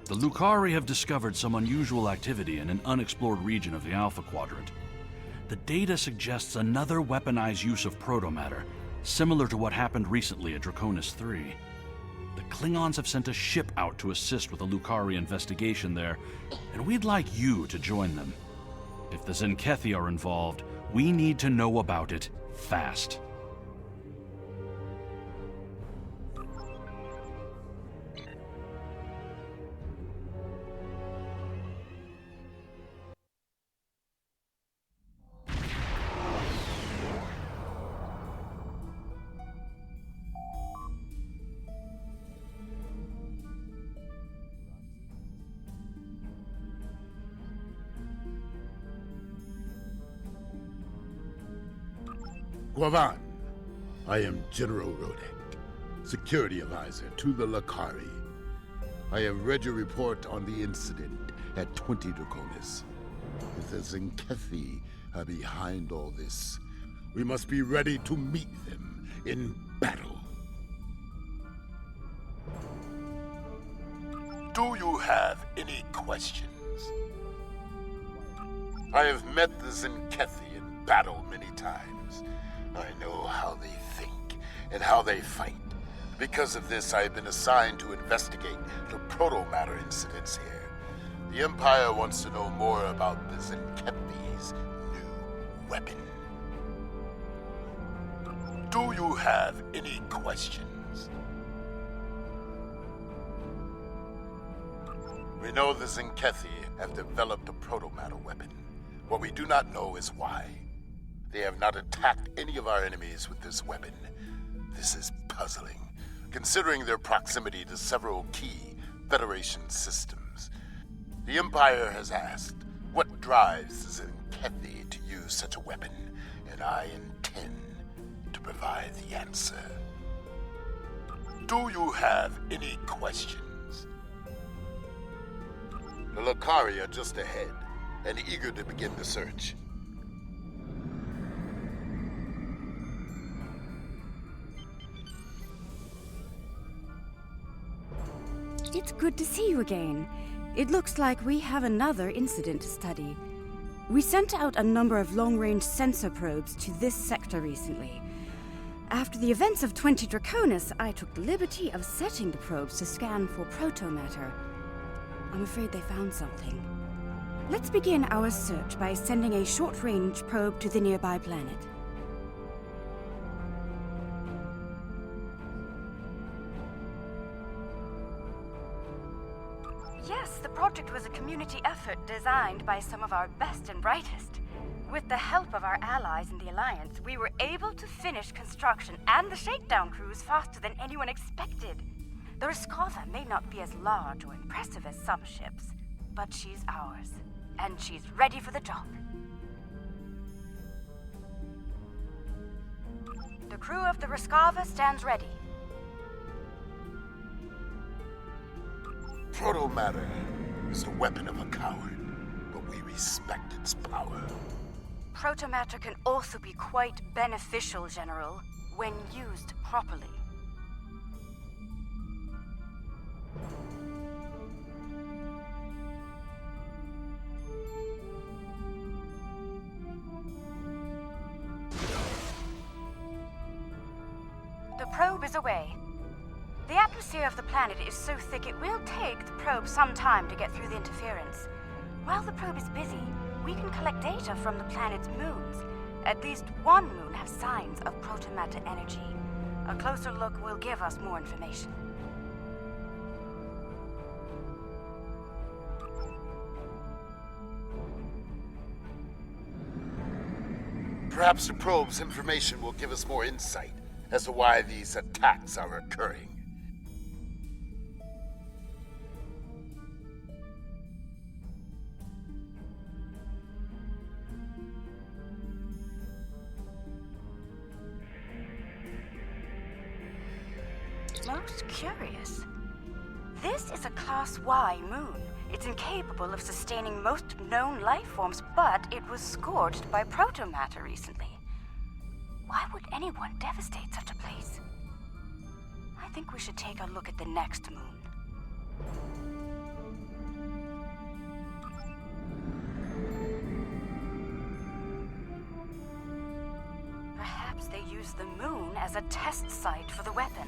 The Lukari have discovered some unusual activity in an unexplored region of the Alpha Quadrant. The data suggests another weaponized use of protomatter, similar to what happened recently at Draconis III. The Klingons have sent a ship out to assist with the Lukari investigation there, and we'd like you to join them. If the Zenkethi are involved, we need to know about it fast. Guavan, I am General Rodek, Security Advisor to the Lukari. I have read your report on the incident at 20 Draconis. If the Zenkethi are behind all this, we must be ready to meet them in battle. Do you have any questions? I have met the Zenkethi in battle many times. I know how they think and how they fight. Because of this, I have been assigned to investigate the protomatter incidents here. The Empire wants to know more about the Zenkethi's new weapon. Do you have any questions? We know the Zenkethi have developed a protomatter weapon. What we do not know is why. They have not attacked any of our enemies with this weapon. This is puzzling, considering their proximity to several key Federation systems. The Empire has asked, what drives the Zenkethi to use such a weapon? And I intend to provide the answer. Do you have any questions? The Lukari are just ahead, and eager to begin the search. It's good to see you again. It looks like we have another incident to study. We sent out a number of long-range sensor probes to this sector recently. After the events of 20 Draconis, I took the liberty of setting the probes to scan for protomatter. I'm afraid they found something. Let's begin our search by sending a short-range probe to the nearby planet. Yes, the project was a community effort designed by some of our best and brightest. With the help of our allies in the Alliance, we were able to finish construction and the shakedown cruise faster than anyone expected. The Riskova may not be as large or impressive as some ships, but she's ours, and she's ready for the job. The crew of the Riskova stands ready. Protomatter is the weapon of a coward, but we respect its power. Protomatter can also be quite beneficial, General, when used properly. The probe is away. The atmosphere of the planet is so thick it will take the probe some time to get through the interference. While the probe is busy, we can collect data from the planet's moons. At least one moon has signs of protomatter energy. A closer look will give us more information. Perhaps the probe's information will give us more insight as to why these attacks are occurring. Most curious. This is a Class Y moon. It's incapable of sustaining most known life forms, but it was scorched by protomatter recently. Why would anyone devastate such a place? I think we should take a look at the next moon. the moon as a test site for the weapon.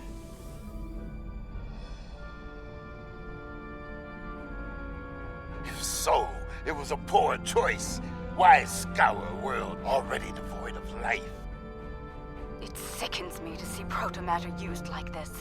If so, it was a poor choice. Why scour a world already devoid of life? It sickens me to see protomatter used like this.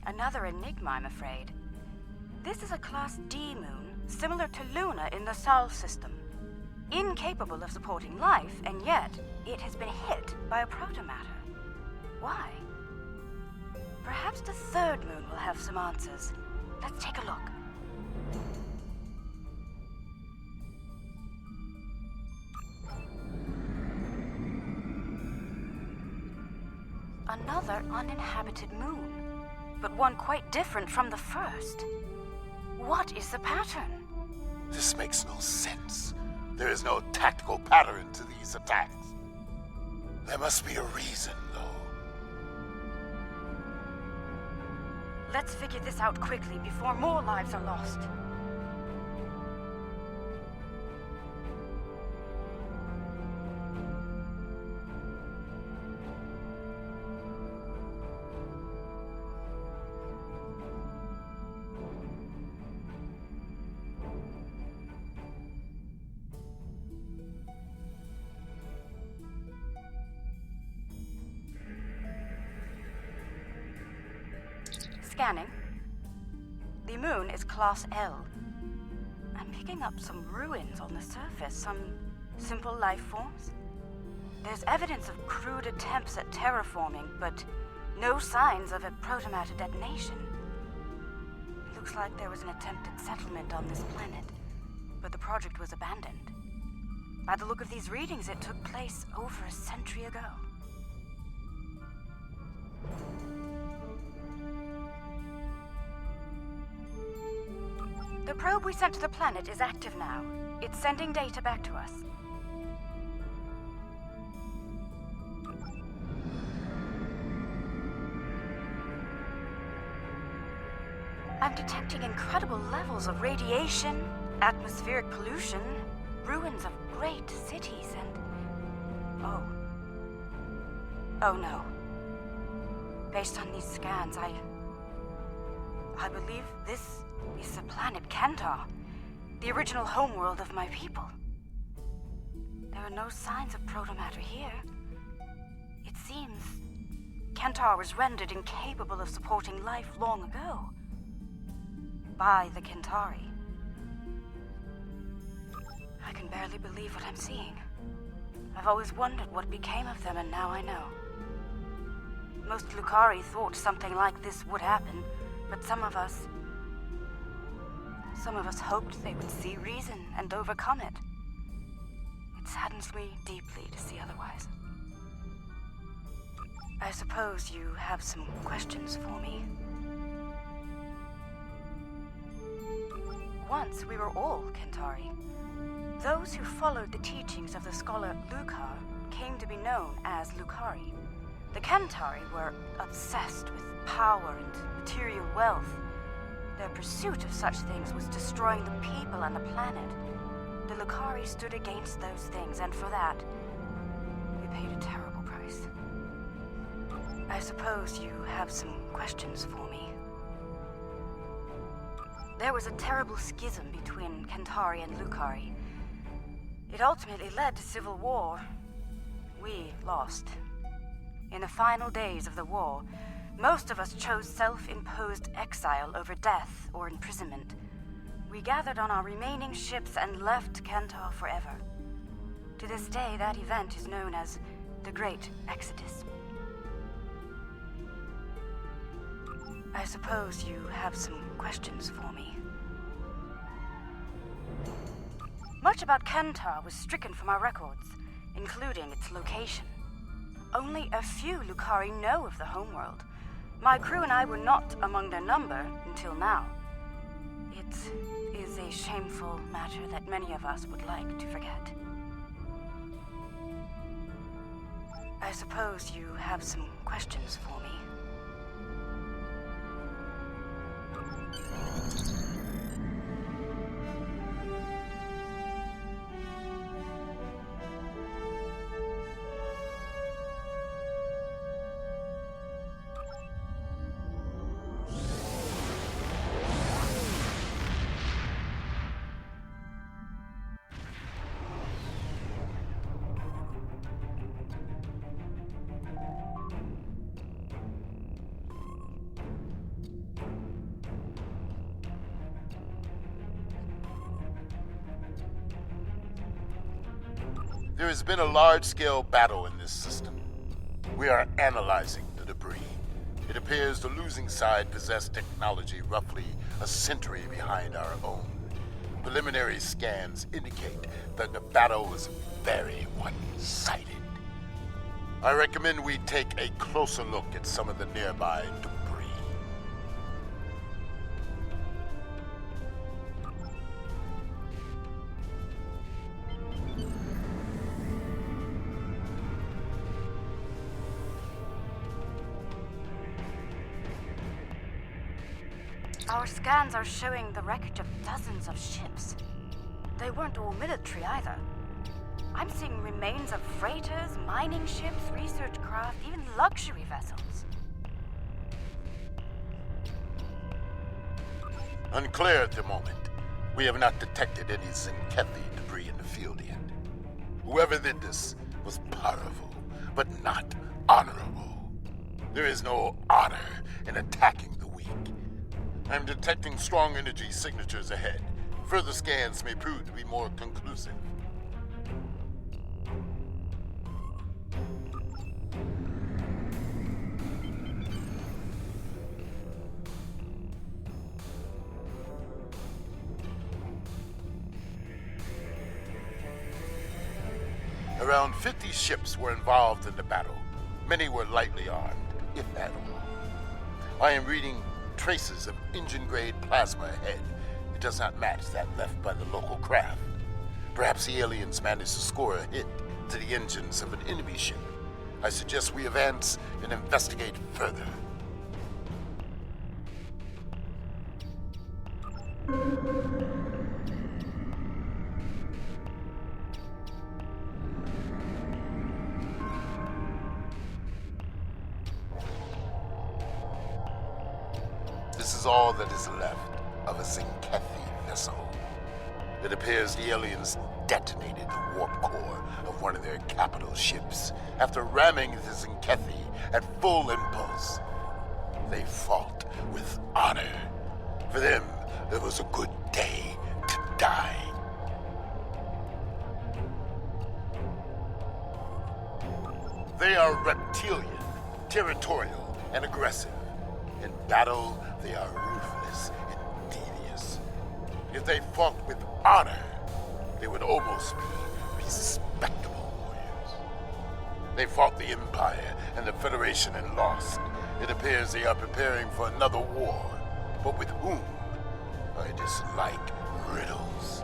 Another enigma, I'm afraid. This is a Class D moon, similar to Luna in the Sol system. Incapable of supporting life, and yet it has been hit by a protomatter. Why? Perhaps the third moon will have some answers. Let's take a look. Another uninhabited moon, but one quite different from the first. What is the pattern? This makes no sense. There is no tactical pattern to these attacks. There must be a reason, though. Let's figure this out quickly before more lives are lost. Scanning. The moon is Class L. I'm picking up some ruins on the surface, some simple life forms. There's evidence of crude attempts at terraforming, but no signs of a protomatter detonation. It looks like there was an attempted settlement on this planet, but the project was abandoned. By the look of these readings, it took place over a century ago. The probe we sent to the planet is active now. It's sending data back to us. I'm detecting incredible levels of radiation, atmospheric pollution, ruins of great cities, and... Oh no. Based on these scans, I believe this is the planet Kentar, the original homeworld of my people. There are no signs of protomatter here. It seems Kentar was rendered incapable of supporting life long ago. By the Kentari. I can barely believe what I'm seeing. I've always wondered what became of them, and now I know. Most Lukari thought something like this would happen, but some of us hoped they would see reason and overcome it. It saddens me deeply to see otherwise. I suppose you have some questions for me. Once we were all Kentari. Those who followed the teachings of the scholar Lukar came to be known as Lukari. The Kentari were obsessed with power and material wealth. Their pursuit of such things was destroying the people and the planet. The Lukari stood against those things, and for that, we paid a terrible price. I suppose you have some questions for me. There was a terrible schism between Kentari and Lukari. It ultimately led to civil war. We lost. In the final days of the war, most of us chose self-imposed exile over death or imprisonment. We gathered on our remaining ships and left Kentar forever. To this day, that event is known as the Great Exodus. I suppose you have some questions for me. Much about Kentar was stricken from our records, including its location. Only a few Lukari know of the homeworld. My crew and I were not among their number until now. It is a shameful matter that many of us would like to forget. I suppose you have some questions for me. There has been a large-scale battle in this system. We are analyzing the debris. It appears the losing side possessed technology roughly a century behind our own. Preliminary scans indicate that the battle was very one-sided. I recommend we take a closer look at some of the nearby debris. Our scans are showing the wreckage of dozens of ships. They weren't all military either. I'm seeing remains of freighters, mining ships, research craft, even luxury vessels. Unclear at the moment. We have not detected any Zenkethi debris in the field yet. Whoever did this was powerful, but not honorable. There is no honor in attacking the weak. I'm detecting strong energy signatures ahead. Further scans may prove to be more conclusive. Around 50 ships were involved in the battle. Many were lightly armed, if at all. I am reading traces of engine-grade plasma ahead. It does not match that left by the local craft. Perhaps the aliens managed to score a hit to the engines of an enemy ship. I suggest we advance and investigate further. This is all that is left of a Zenkethi vessel. It appears the aliens detonated the warp core of one of their capital ships after ramming the Zenkethi at full impulse. They fought with honor. For them, it was a good day to die. They are reptilian, territorial, and aggressive. In battle, they are ruthless and devious. If they fought with honor, they would almost be respectable warriors. They fought the Empire and the Federation and lost. It appears they are preparing for another war, but with whom? I dislike riddles.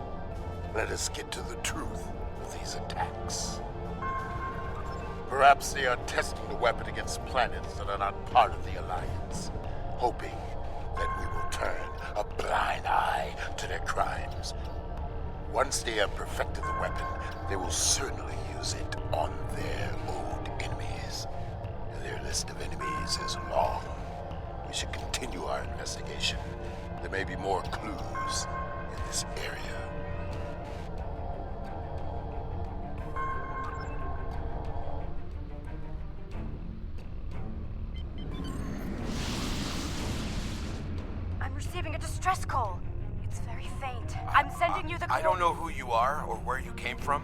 Let us get to the truth of these attacks. Perhaps they are testing the weapon against planets that are not part of the Alliance, hoping that we will turn a blind eye to their crimes. Once they have perfected the weapon, they will certainly use it on their old enemies. And their list of enemies is long. We should continue our investigation. There may be more clues in this area. Receiving a distress call. It's very faint. I'm sending you the I don't know who you are or where you came from,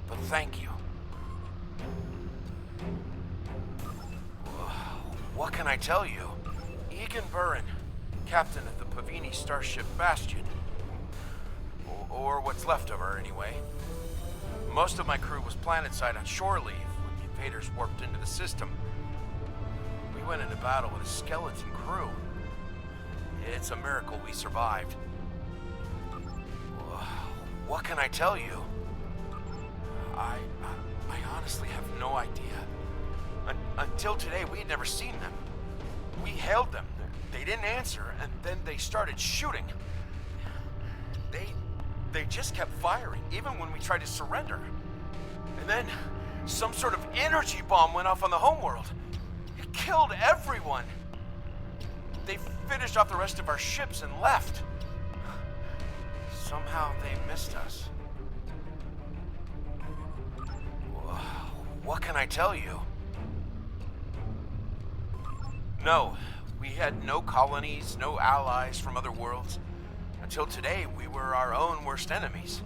but thank you. What can I tell you? Egan Burin, captain of the Pavini starship Bastion. Or what's left of her, anyway. Most of my crew was planetside on shore leave when the invaders warped into the system. We went into battle with a skeleton crew. It's a miracle we survived. What can I tell you? I honestly have no idea. Until today, we had never seen them. We hailed them. They didn't answer, and then they started shooting. They just kept firing, even when we tried to surrender. And then some sort of energy bomb went off on the homeworld. It killed everyone. They finished off the rest of our ships and left. Somehow they missed us. What can I tell you? No, we had no colonies, no allies from other worlds. Until today, we were our own worst enemies.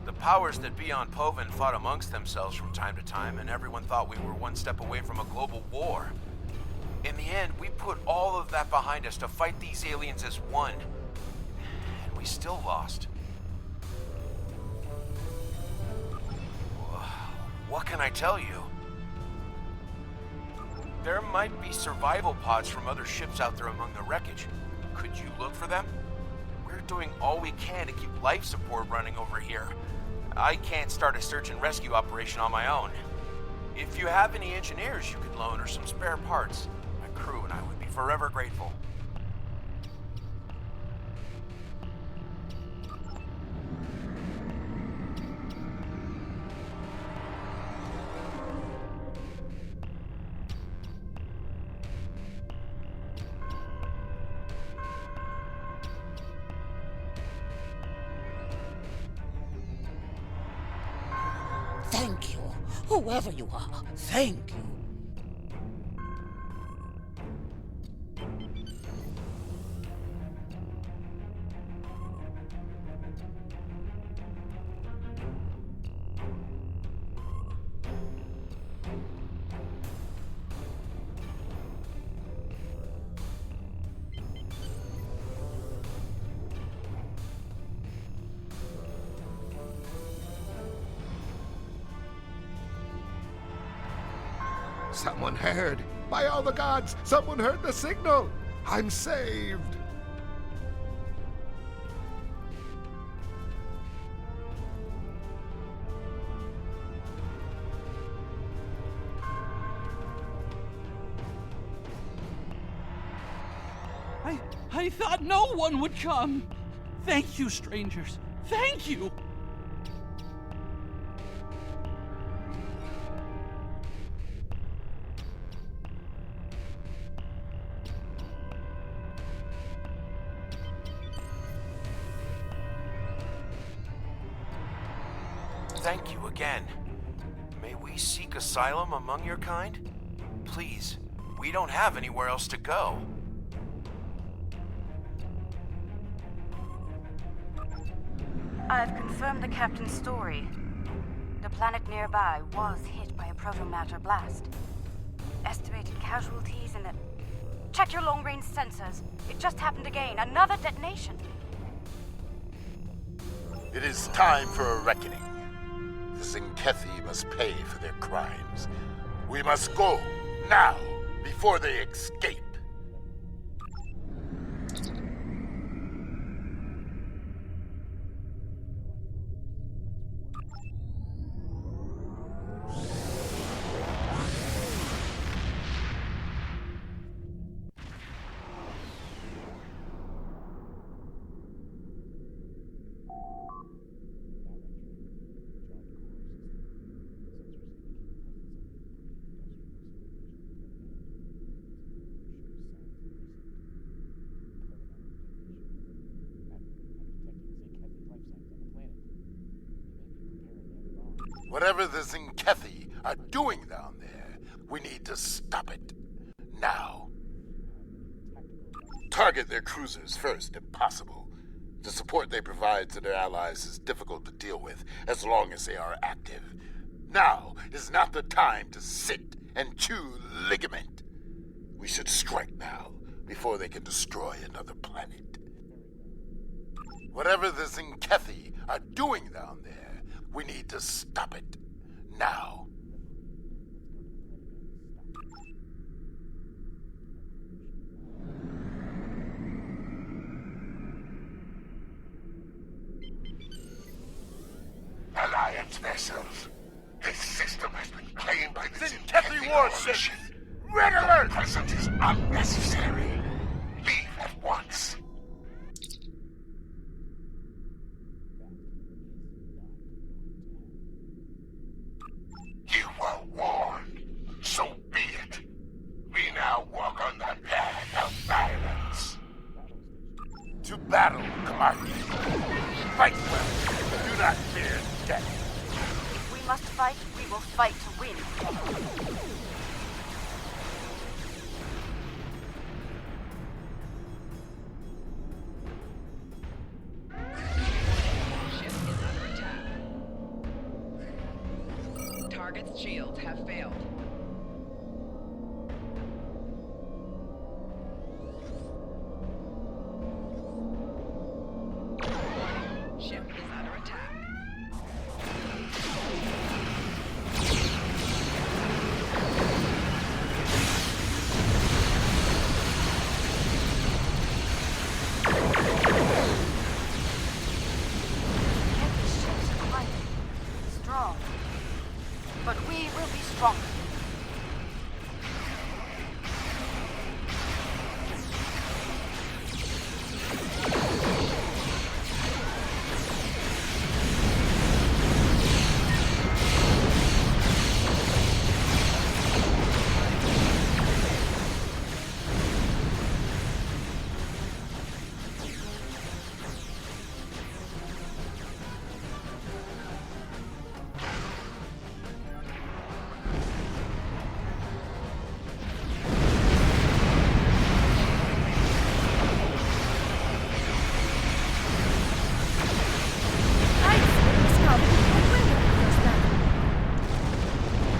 The powers that be on Povan fought amongst themselves from time to time, and everyone thought we were one step away from a global war. In the end, we put all of that behind us to fight these aliens as one. And we still lost. What can I tell you? There might be survival pods from other ships out there among the wreckage. Could you look for them? We're doing all we can to keep life support running over here. I can't start a search and rescue operation on my own. If you have any engineers you could loan or some spare parts, my crew and I would be forever grateful. Thank you, whoever you are. Thank you. Someone heard. By all the gods, someone heard the signal. I'm saved. I thought no one would come. Thank you, strangers. Thank you. Thank you again. May we seek asylum among your kind? Please, we don't have anywhere else to go. I've confirmed the captain's story. The planet nearby was hit by a protomatter blast. Estimated casualties in the... Check your long-range sensors. It just happened again. Another detonation. It is time for a reckoning. The Zinkethi must pay for their crimes. We must go, now, before they escape. Whatever the Zinkethi are doing down there, we need to stop it. Now. Target their cruisers first, if possible. The support they provide to their allies is difficult to deal with as long as they are active. Now is not the time to sit and chew ligament. We should strike now, before they can destroy another planet. Whatever the Zinkethi are doing down there, we need to stop it. Now. This system has been claimed by the Kethy warship! Red alert! Your presence is unnecessary. Leave at once. You were warned. So be it. We now walk on the path of violence. To battle, Commander. Fight well. Do not fear death. If we must fight, we will fight to win. Ship is under attack. Target's shields have failed. Ship is under attack. Every ship's quiet, strong. But we will be stronger.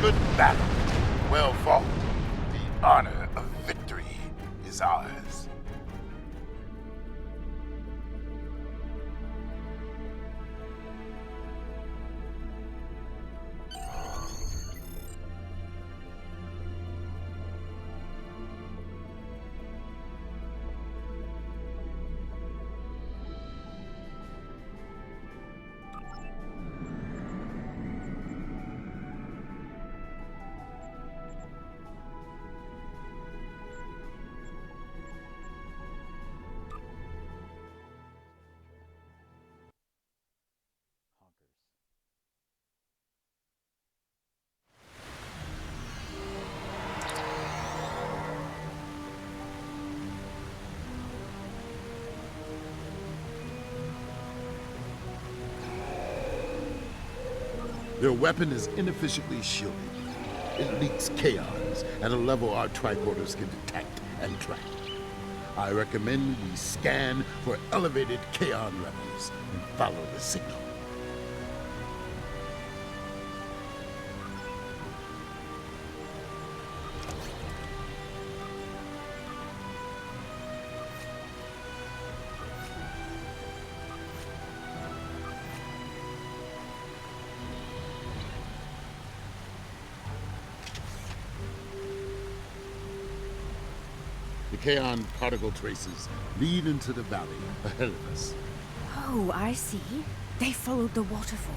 Good battle. Well fought. The honor of victory is ours. Their weapon is inefficiently shielded. It leaks chaos at a level our tricorders can detect and track. I recommend we scan for elevated chaos levels and follow the signal. The Kaon particle traces lead into the valley ahead of us. Oh, I see. They followed the waterfall.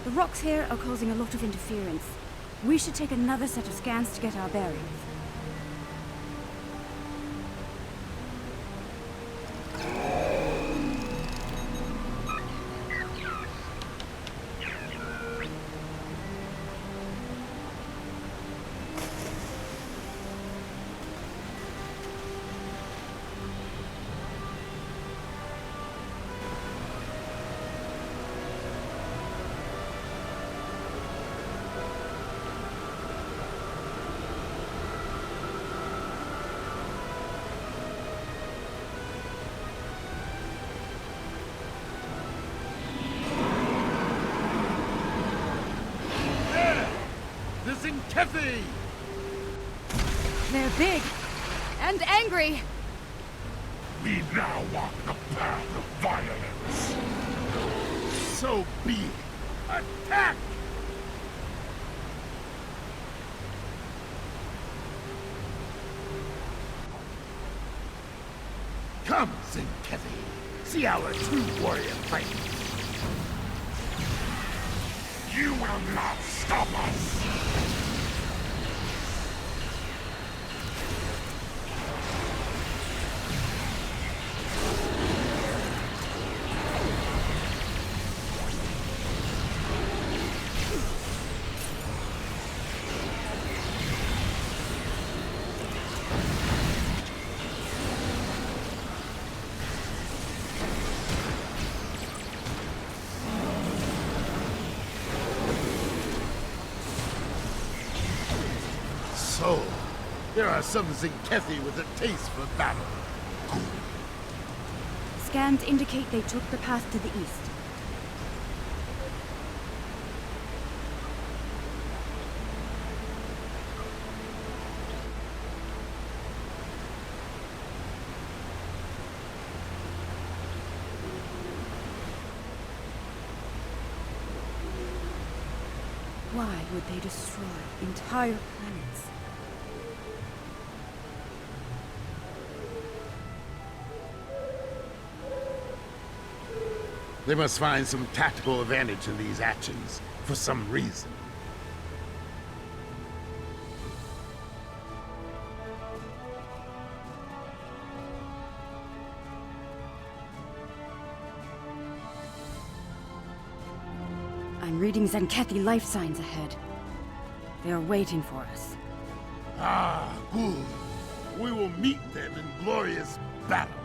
The rocks here are causing a lot of interference. We should take another set of scans to get our bearings. Kethy! They're big and angry. We now walk the path of violence. So be it. Attack! Come, Zenkethi. See our true warrior fight. You will not stop us! So, there are some Zenkethi with a taste for battle. Scans indicate they took the path to the east. Why would they destroy entire planets? They must find some tactical advantage in these actions, for some reason. I'm reading Zenkethi life signs ahead. They are waiting for us. Ah, good. We will meet them in glorious battle.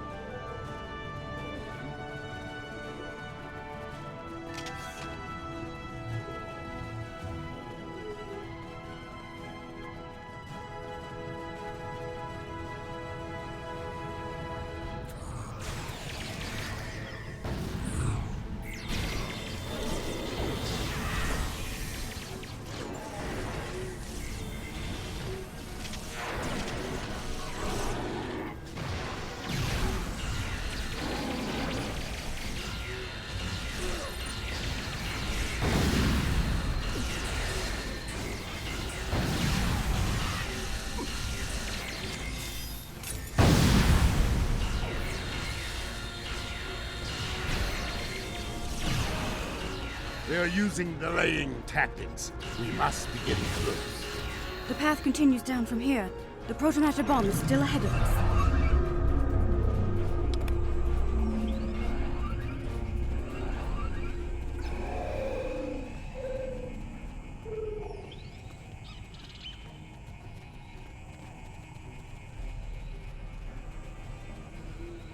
They are using delaying tactics. We must be getting close. The path continues down from here. The protomatter bomb is still ahead of us.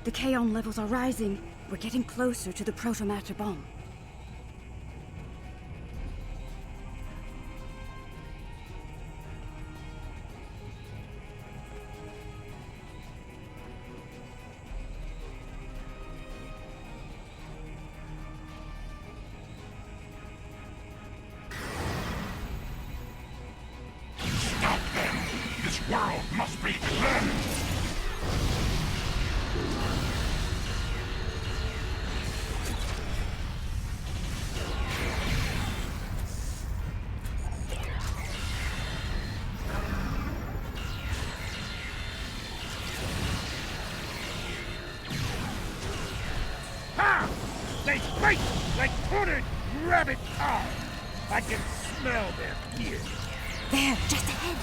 The Kaon levels are rising. We're getting closer to the protomatter bomb. Stop them! This world must be cleansed! Ha! They fight like hooded rabbit cars. I can smell their fear. There, just ahead.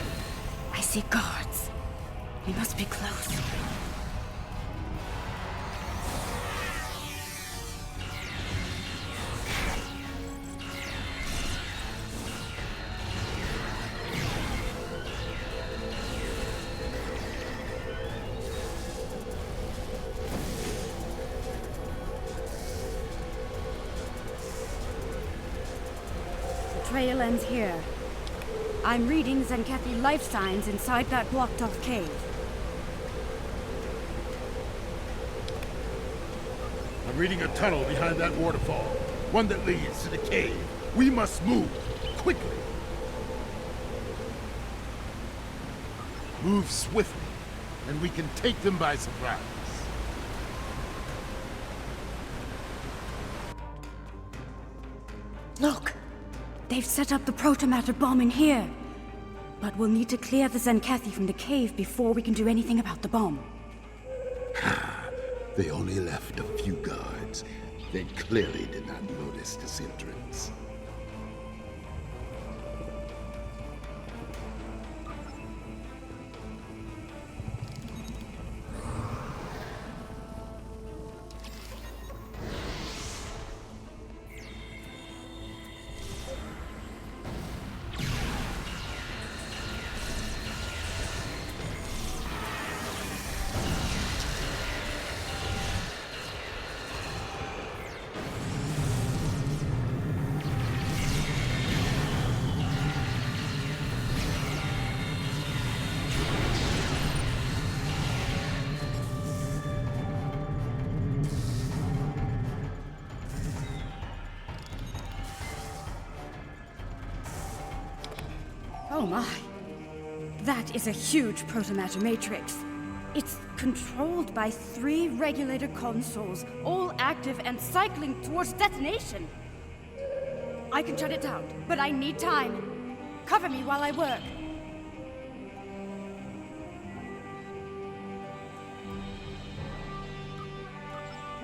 I see guards. We must be close. The trail ends here. I'm reading Zenkethi life signs inside that blocked-off cave. I'm reading a tunnel behind that waterfall. One that leads to the cave. We must move. Quickly. Move swiftly, and we can take them by surprise. Look! They've set up the protomatter bomb in here. But we'll need to clear the Zenkethi from the cave before we can do anything about the bomb. They only left a few guards. They clearly did not notice this entrance. Oh my. That is a huge protomatter matrix. It's controlled by 3 regulator consoles, all active and cycling towards detonation. I can shut it down, but I need time. Cover me while I work.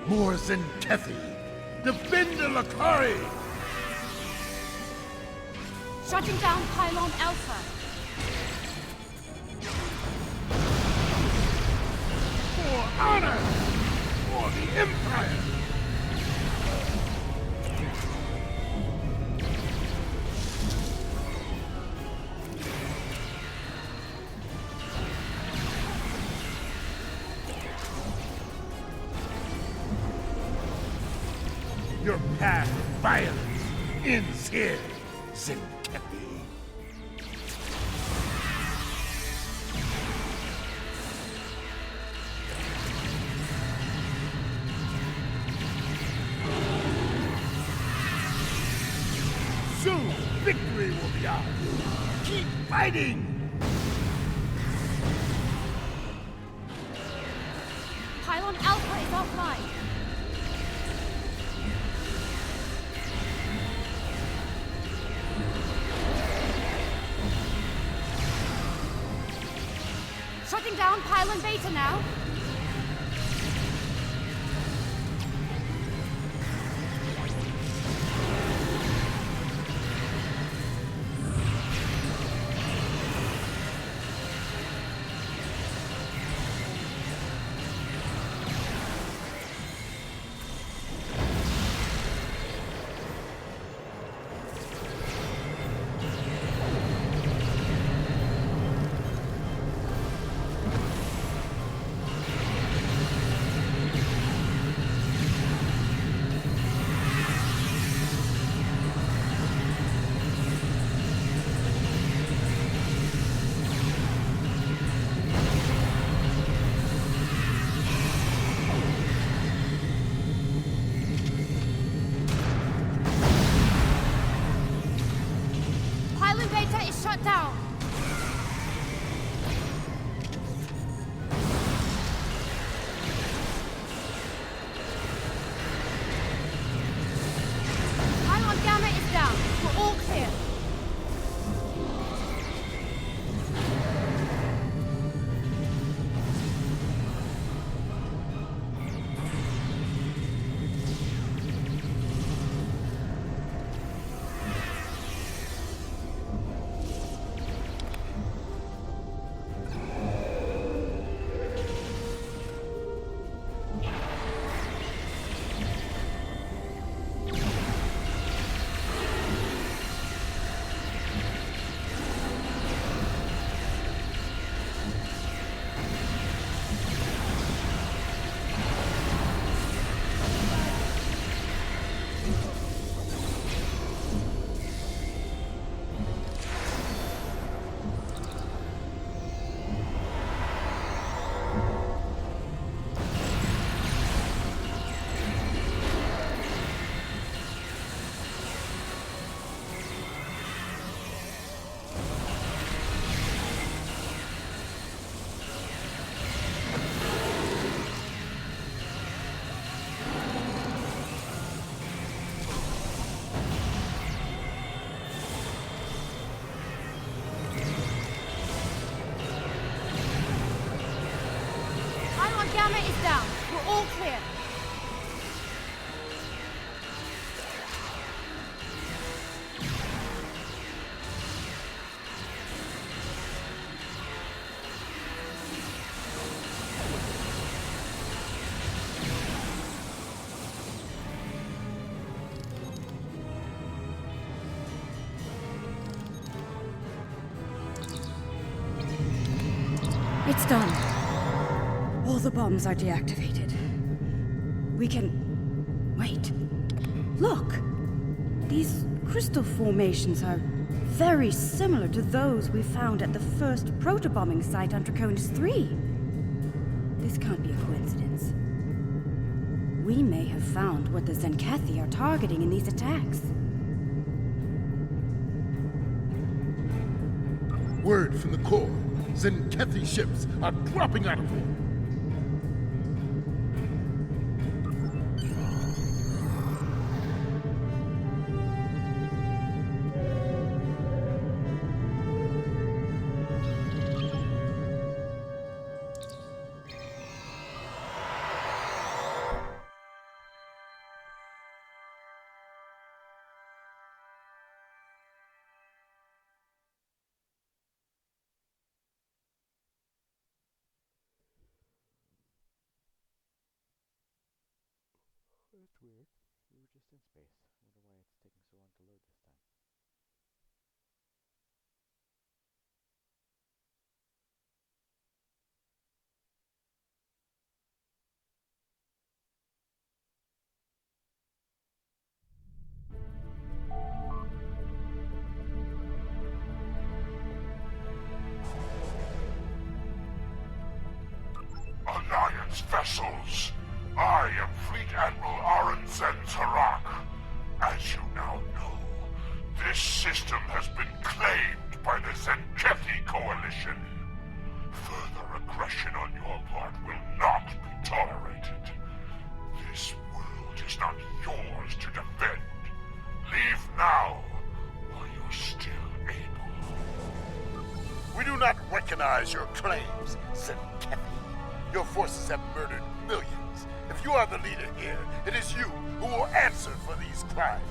More Zenkethi! Defend the Lukari! Shutting down Pylon Alpha. For honor! For the Empire! Your path of violence ends here, Zenkethi. Soon, victory will be ours. Keep fighting! Pylon Alpha is offline. Shutting down Pylon Beta now. Pylon Beta is shut down. Pylon Gamma is down. We're all clear. All clear. It's done. All the bombs are deactivated. We can... Wait. Look! These crystal formations are very similar to those we found at the first protobombing site on Draconis III. This can't be a coincidence. We may have found what the Zenkethi are targeting in these attacks. Word from the core. Zenkethi ships are dropping out of here. It's weird. We were just in space. Wonder why it's taking so long to load this time. Alliance vessels. I am Fleet Admiral Arenzen Tarak. As you now know, this system has been claimed by the Zenkethi Coalition. Further aggression on your part will not be tolerated. This world is not yours to defend. Leave now, while you're still able. We do not recognize your claims, Zenkethi. Your forces have murdered millions. If you are the leader here, it is you who will answer for these crimes.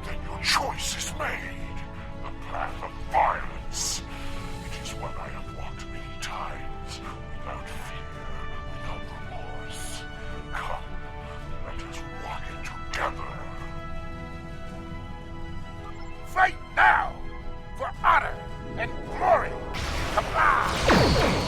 Then your choice is made. The path of violence. It is one I have walked many times, without fear, without remorse. Come, let us walk it together. Fight now! For honor and glory! Come on!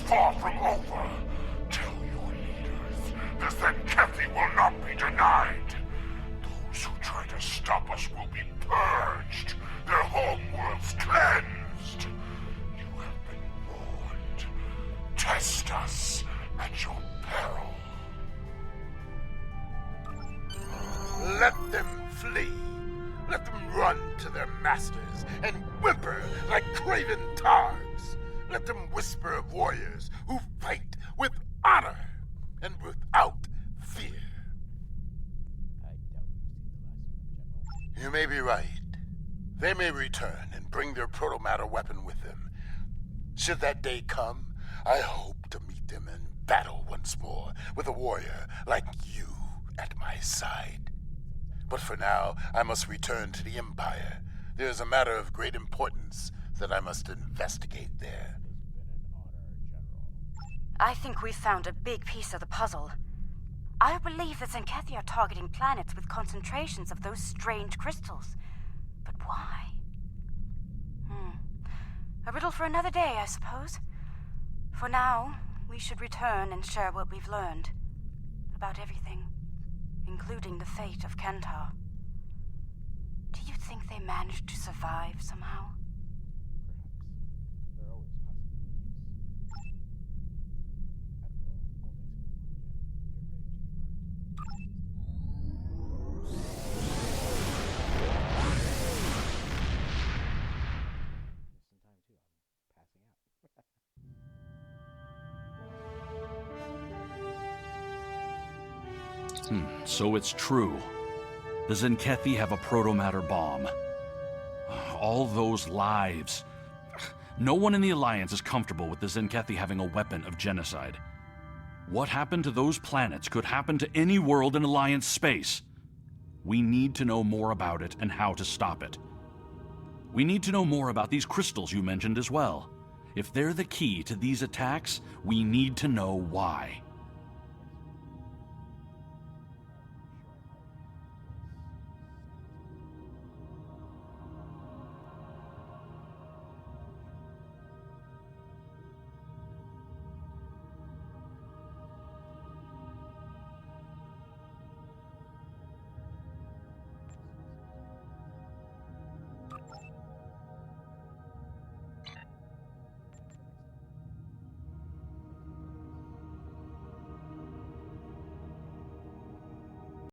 far from over. Tell your leaders the Zenkethi will not be denied. Those who try to stop us will be purged, their homeworlds cleansed. You have been warned. Test us at your peril. Let them flee. Let them run to their masters and whimper like craven targs. Let them whisper of warriors who fight with honor and without fear. I doubt we've seen the last of them, General. You may be right. They may return and bring their protomatter weapon with them. Should that day come, I hope to meet them in battle once more with a warrior like you at my side. But for now, I must return to the Empire. There is a matter of great importance that I must investigate there. It's been an honor, General. I think we've found a big piece of the puzzle. I believe the Zenkethi are targeting planets with concentrations of those strange crystals. But why? A riddle for another day, I suppose. For now, we should return and share what we've learned. About everything. Including the fate of Kentar. Do you think they managed to survive somehow? Perhaps. There are always possibilities. Admiral, all thanks to the Just in time, too. I'm passing out. So it's true. The Zenkethi have a protomatter bomb. All those lives. No one in the Alliance is comfortable with the Zenkethi having a weapon of genocide. What happened to those planets could happen to any world in Alliance space. We need to know more about it and how to stop it. We need to know more about these crystals you mentioned as well. If they're the key to these attacks, we need to know why.